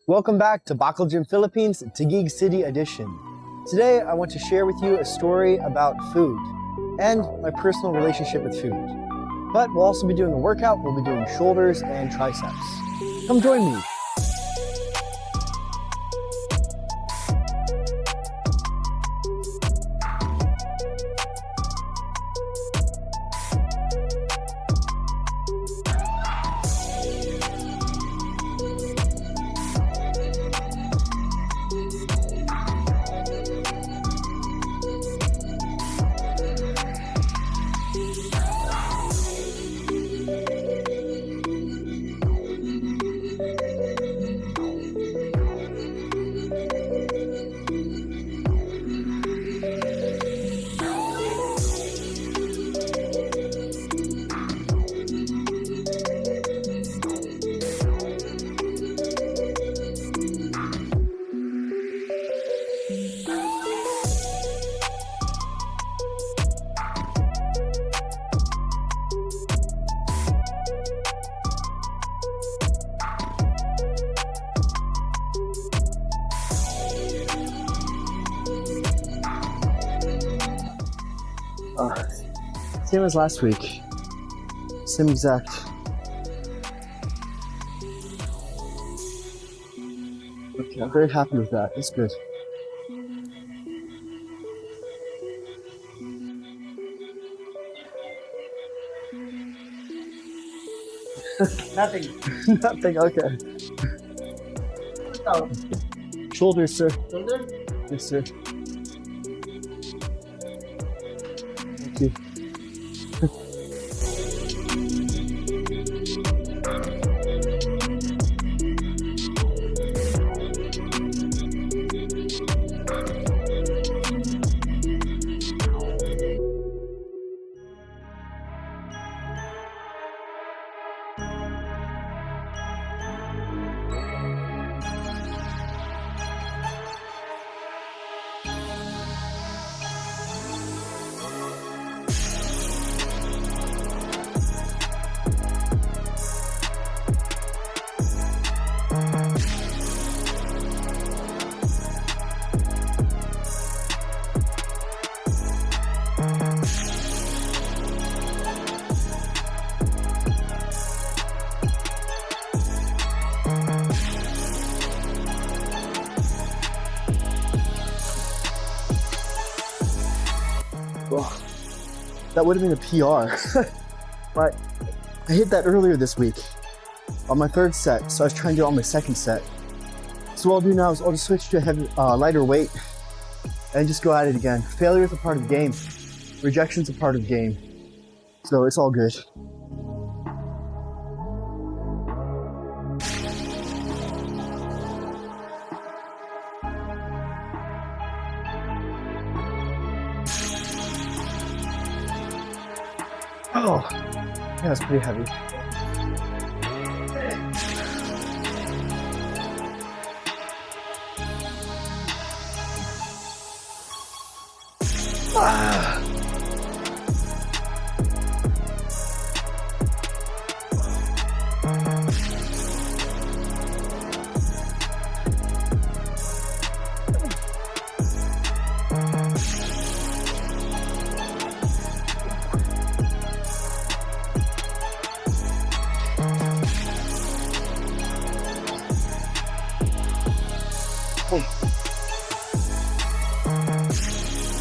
Welcome back to Bakal Gym Philippines Taguig City Edition. Today I want to share with you a story about food and my personal relationship with food. But we'll also be doing a workout. We'll be doing shoulders and triceps. Come join me. Same as last week. Same exact. Okay, I'm very happy with that. That's good. Nothing. Nothing, okay. Ikaw, Shoulders, sir. shoulder? Yes, sir. Thank you. Well, that would have been a PR, but I hit that earlier this week on my third set, so I was trying to do it on my second set. So what I'll do now is I'll just switch to a heavy, lighter weight and just go at it again. Failure is a part of the game. Rejection's a part of the game. So it's all good. Oh, yeah, that's pretty heavy. Ah.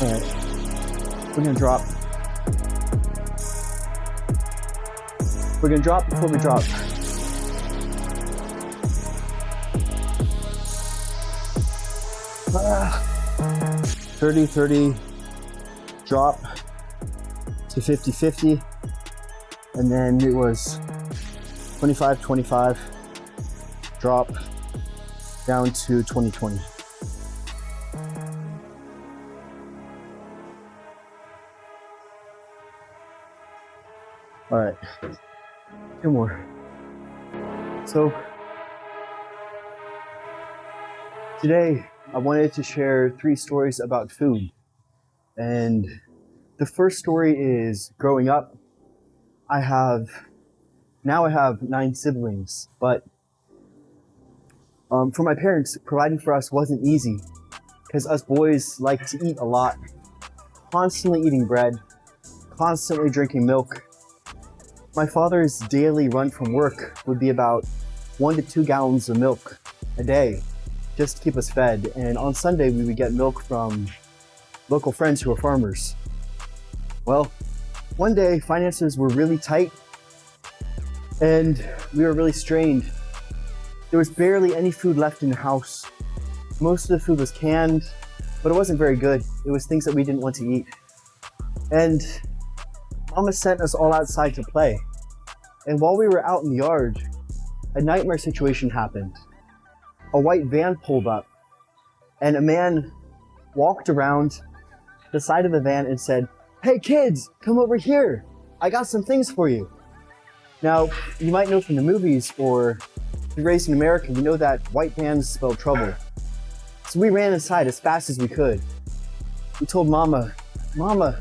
All right, we're gonna drop. We're gonna drop before we drop. Ah. 30-30, drop to 50-50, and then it was 25-25, drop down to 20-20. All right, two more. So today I wanted to share 3 stories about food. And the first story is growing up. I have 9 siblings, but For my parents, providing for us wasn't easy because us boys like to eat a lot, constantly eating bread, constantly drinking milk. My father's daily run from work would be about 1 to 2 gallons of milk a day just to keep us fed. And on Sunday, we would get milk from local friends who are farmers. Well, one day finances were really tight and we were really strained. There was barely any food left in the house. Most of the food was canned, but it wasn't very good. It was things that we didn't want to eat. And Mama sent us all outside to play. And while we were out in the yard, a nightmare situation happened. A white van pulled up and a man walked around the side of the van and said, "Hey kids, come over here. I got some things for you." Now, you might know from the movies or if you're raised in America, you know that white vans spell trouble. So we ran inside as fast as we could. We told Mama, "Mama,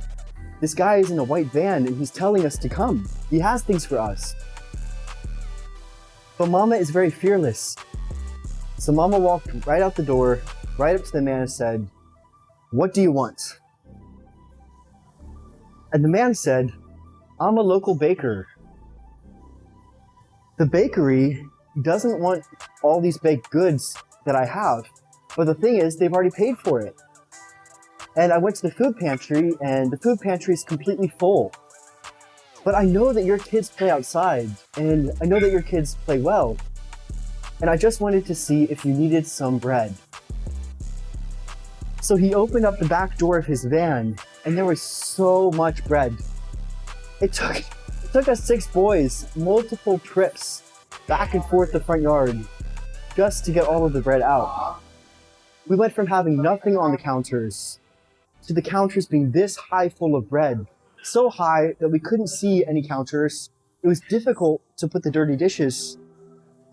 this guy is in a white van and he's telling us to come. He has things for us." But Mama is very fearless. So Mama walked right out the door, right up to the man and said, "What do you want?" And the man said, "I'm a local baker. The bakery doesn't want all these baked goods that I have, but the thing is, they've already paid for it. And I went to the food pantry, and the food pantry is completely full. But I know that your kids play outside, and I know that your kids play well. And I just wanted to see if you needed some bread." So he opened up the back door of his van, and there was so much bread. It took us 6 boys multiple trips back and forth the front yard just to get all of the bread out. We went from having nothing on the counters to the counters being this high full of bread, so high that we couldn't see any counters. It was difficult to put the dirty dishes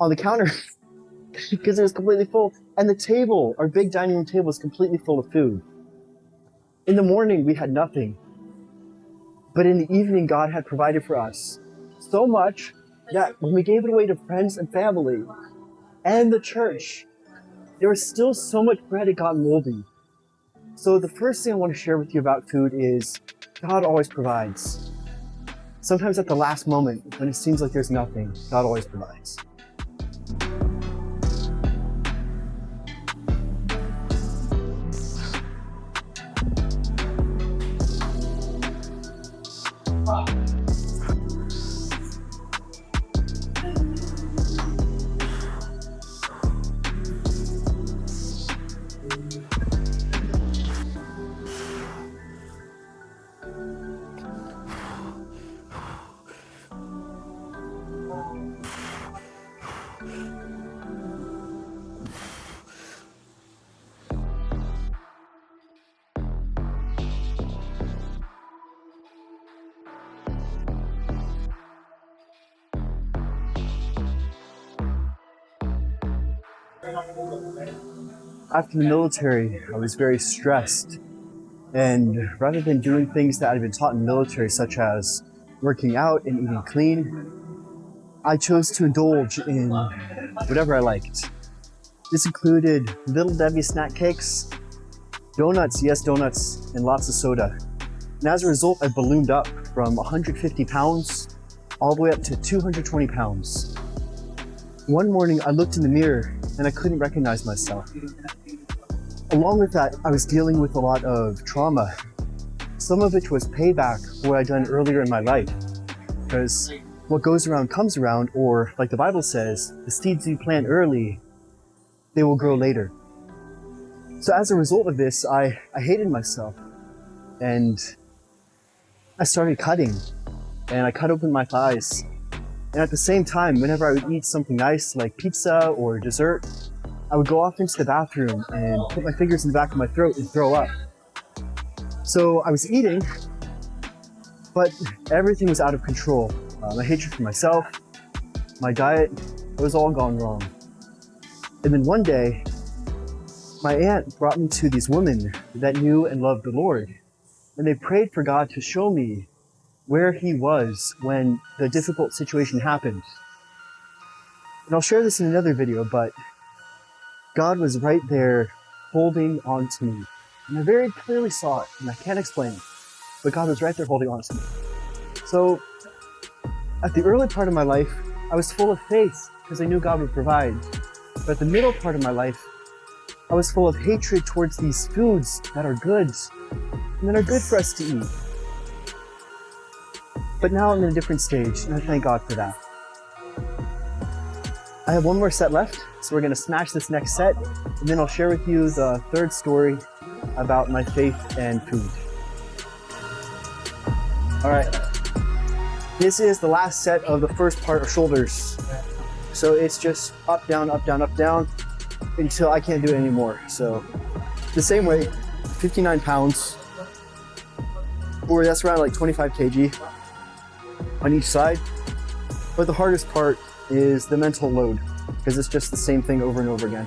on the counter because it was completely full. And the table, our big dining room table, was completely full of food. In the morning, we had nothing. But in the evening, God had provided for us so much that when we gave it away to friends and family and the church, there was still so much bread it got moldy. So the first thing I want to share with you about food is God always provides. Sometimes at the last moment, when it seems like there's nothing, God always provides. After the military, I was very stressed. And rather than doing things that I'd been taught in the military, such as working out and eating clean, I chose to indulge in whatever I liked. This included Little Debbie snack cakes, donuts, yes donuts, and lots of soda. And as a result, I ballooned up from 150 pounds all the way up to 220 pounds. One morning, I looked in the mirror and I couldn't recognize myself. Along with that, I was dealing with a lot of trauma, some of which was payback for what I'd done earlier in my life. Because what goes around comes around, or like the Bible says, the seeds you plant early, they will grow later. So as a result of this, I hated myself. And I started cutting, and I cut open my thighs. And at the same time, whenever I would eat something nice like pizza or dessert, I would go off into the bathroom and put my fingers in the back of my throat and throw up. So I was eating, but everything was out of control. My hatred for myself, my diet, it was all gone wrong. And then one day, my aunt brought me to these women that knew and loved the Lord. And they prayed for God to show me where He was when the difficult situation happened. And I'll share this in another video, but God was right there holding on to me. And I very clearly saw it, and I can't explain it, but God was right there holding on to me. So at the early part of my life, I was full of faith because I knew God would provide. But at the middle part of my life, I was full of hatred towards these foods that are good and that are good for us to eat. But now I'm in a different stage, and I thank God for that. I have one more set left, so we're going to smash this next set, and then I'll share with you the third story about my faith and food. All right, this is the last set of the first part of shoulders. So it's just up, down, up, down, up, down, until I can't do it anymore. So the same way, 59 pounds, or that's around like 25 kg on each side. But the hardest part is the mental load, because it's just the same thing over and over again.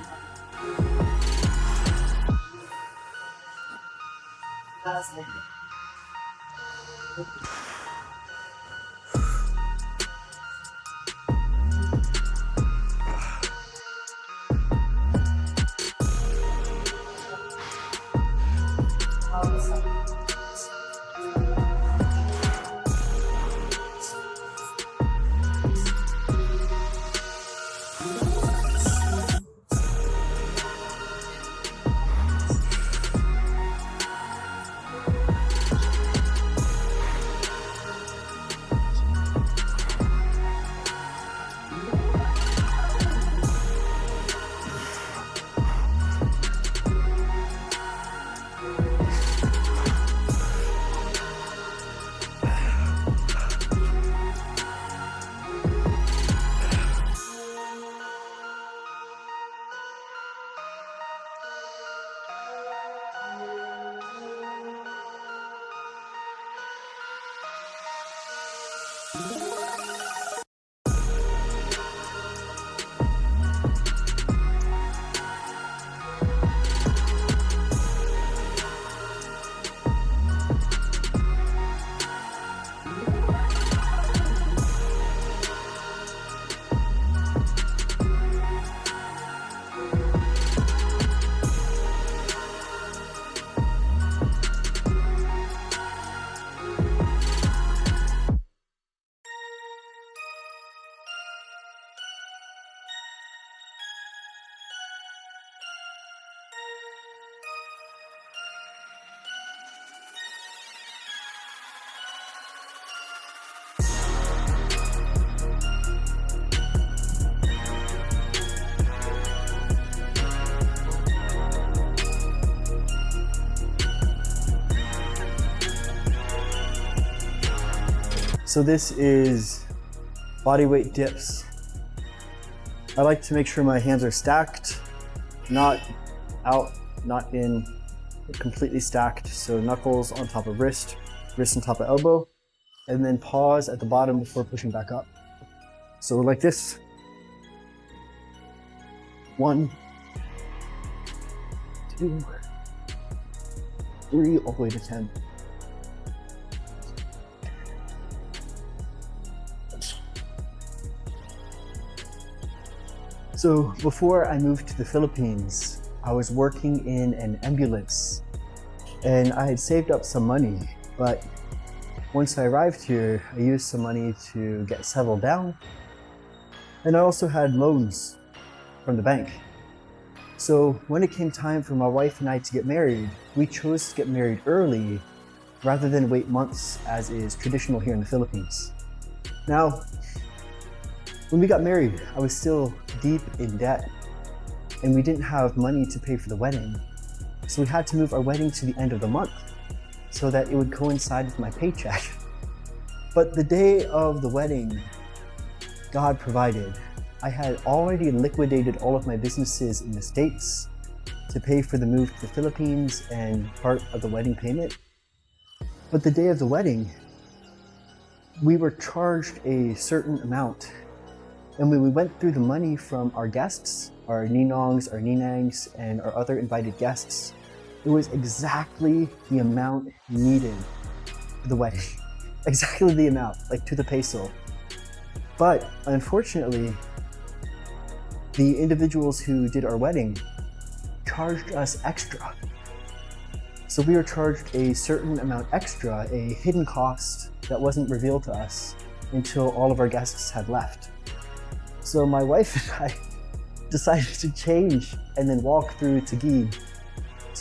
So this is body weight dips. I like to make sure my hands are stacked, not out, not in, completely stacked. So knuckles on top of wrist, wrist on top of elbow, and then pause at the bottom before pushing back up. So like this. 1, 2, 3, all the way to 10. So before I moved to the Philippines, I was working in an ambulance and I had saved up some money, but once I arrived here, I used some money to get settled down, and I also had loans from the bank. So when it came time for my wife and I to get married, we chose to get married early rather than wait months as is traditional here in the Philippines. Now, when we got married, I was still deep in debt and we didn't have money to pay for the wedding. So we had to move our wedding to the end of the month so that it would coincide with my paycheck. But the day of the wedding, God provided. I had already liquidated all of my businesses in the States to pay for the move to the Philippines and part of the wedding payment. But the day of the wedding, we were charged a certain amount. And when we went through the money from our guests, our ninongs, our ninangs, and our other invited guests, it was exactly the amount needed for the wedding. Exactly the amount, like to the peso. But unfortunately, the individuals who did our wedding charged us extra. So we were charged a certain amount extra, a hidden cost that wasn't revealed to us until all of our guests had left. So my wife and I decided to change and then walk through Taguig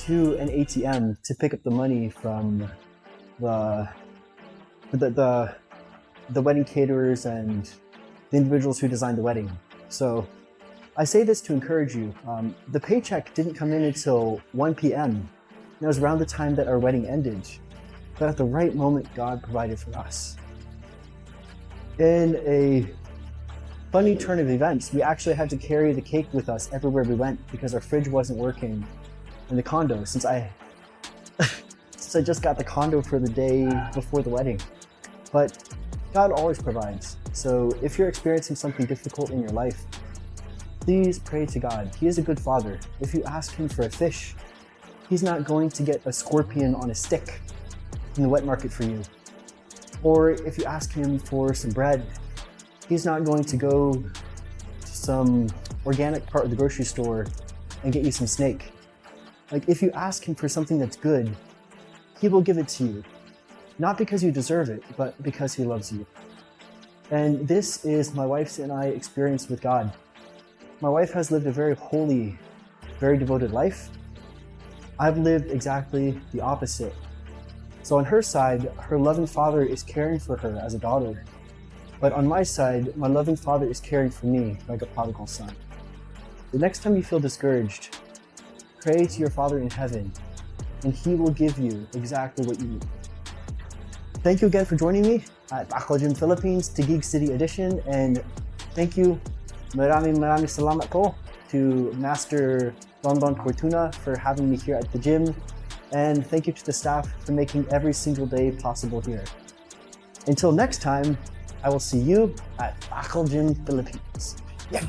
to an ATM to pick up the money from the wedding caterers and the individuals who designed the wedding. So I say this to encourage you. The paycheck didn't come in until 1 p.m. It was around the time that our wedding ended. But at the right moment, God provided for us. In a funny turn of events, we actually had to carry the cake with us everywhere we went because our fridge wasn't working in the condo since I just got the condo for the day before the wedding. But God always provides. So if you're experiencing something difficult in your life, please pray to God. He is a good father. If you ask him for a fish, he's not going to get a scorpion on a stick in the wet market for you. Or if you ask him for some bread, he's not going to go to some organic part of the grocery store and get you some snake. Like, if you ask him for something that's good, he will give it to you. Not because you deserve it, but because he loves you. And this is my wife's and I experience with God. My wife has lived a very holy, very devoted life. I've lived exactly the opposite. So on her side, her loving father is caring for her as a daughter. But on my side, my loving father is caring for me like a prodigal son. The next time you feel discouraged, pray to your Father in heaven, and he will give you exactly what you need. Thank you again for joining me at Bakal Gym Philippines, Taguig City Edition, and thank you, maraming salamat po to Master Don Fortuna for having me here at the gym, and thank you to the staff for making every single day possible here. Until next time, I will see you at Bakal Gym Philippines. Yeah.